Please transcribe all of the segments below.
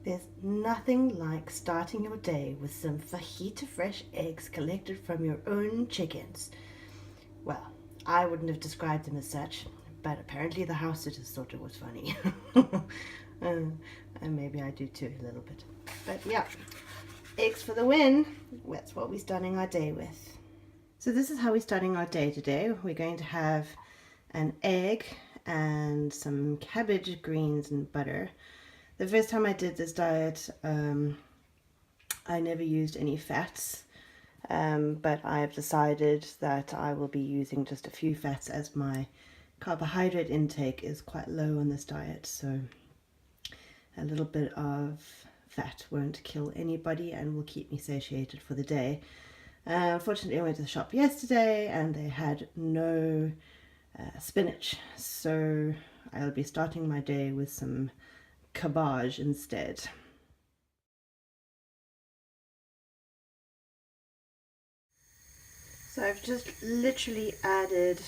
There's nothing like starting your day with some fajita fresh eggs collected from your own chickens. Well, I wouldn't have described them as such, but apparently the house sitters thought it was funny. and maybe I do too, a little bit. But yeah, eggs for the win. That's what we're starting our day with. So this is how we're starting our day today. We're going to have an egg and some cabbage, greens, and butter. The first time I did this diet, I never used any fats, but I have decided that I will be using just a few fats as my carbohydrate intake is quite low on this diet. So a little bit of fat won't kill anybody and will keep me satiated for the day. Fortunately, I went to the shop yesterday and they had no spinach, so I'll be starting my day with some cabbage instead. So I've just literally added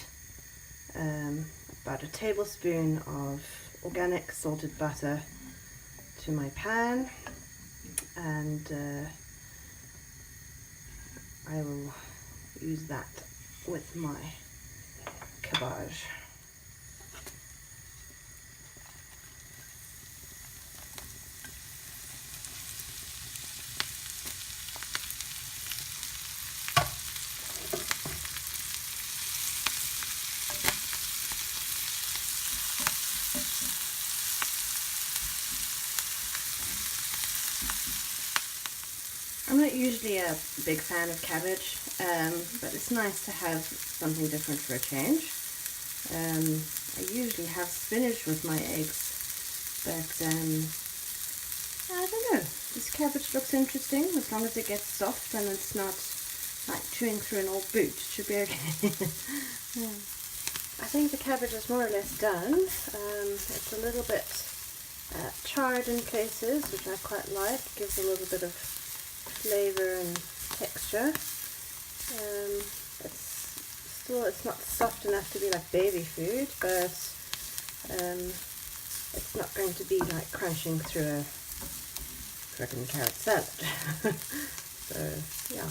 about a tablespoon of organic salted butter to my pan, and I will use that with my cabbage. I'm not usually a big fan of cabbage, but it's nice to have something different for a change. I usually have spinach with my eggs, but I don't know. This cabbage looks interesting as long as it gets soft and it's not like chewing through an old boot. It should be okay. Yeah. I think the cabbage is more or less done. It's a little bit charred in places, which I quite like. It gives a little bit of flavour and texture. It's not soft enough to be like baby food, but it's not going to be like crunching through a freaking carrot salad. So yeah,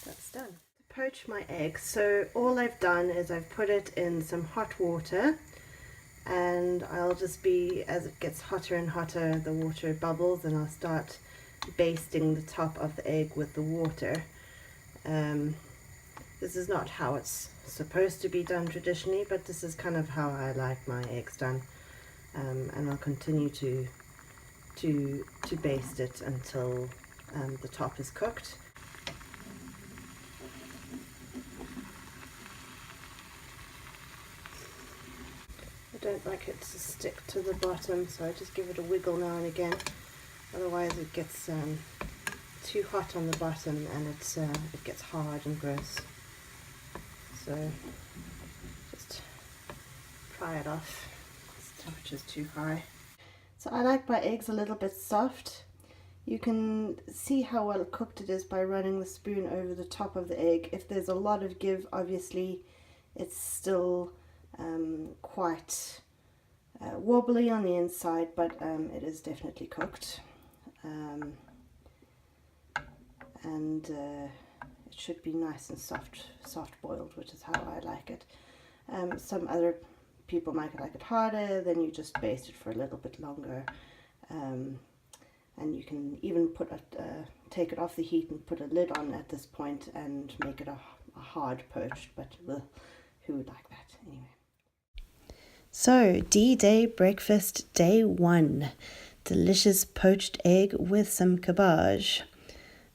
that's done. To poach my eggs, so all I've done is I've put it in some hot water, and I'll just be, as it gets hotter and hotter, the water bubbles, and I'll start basting the top of the egg with the water. This is not how it's supposed to be done traditionally, but this is kind of how I like my eggs done, and I'll continue to baste it until the top is cooked. I don't like it to stick to the bottom, so I just give it a wiggle now and again. Otherwise it gets too hot on the bottom and it gets hard and gross. So just pry it off. This temperature is too high. So I like my eggs a little bit soft. You can see how well cooked it is by running the spoon over the top of the egg. If there's a lot of give, obviously it's still quite wobbly on the inside, but it is definitely cooked. And it should be nice and soft boiled, which is how I like it. Some other people might like it harder, then you just baste it for a little bit longer, and you can even take it off the heat and put a lid on at this point and make it a hard poached, but who would like that anyway? So D-Day breakfast day 1, delicious poached egg with some cabbage.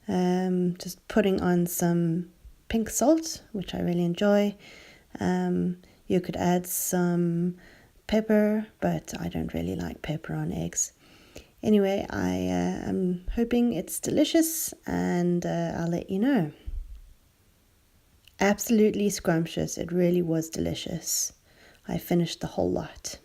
Just putting on some pink salt, which I really enjoy. You could add some pepper, but I don't really like pepper on eggs. Anyway, I am hoping it's delicious, and I'll let you know. Absolutely scrumptious. It really was delicious. I finished the whole lot.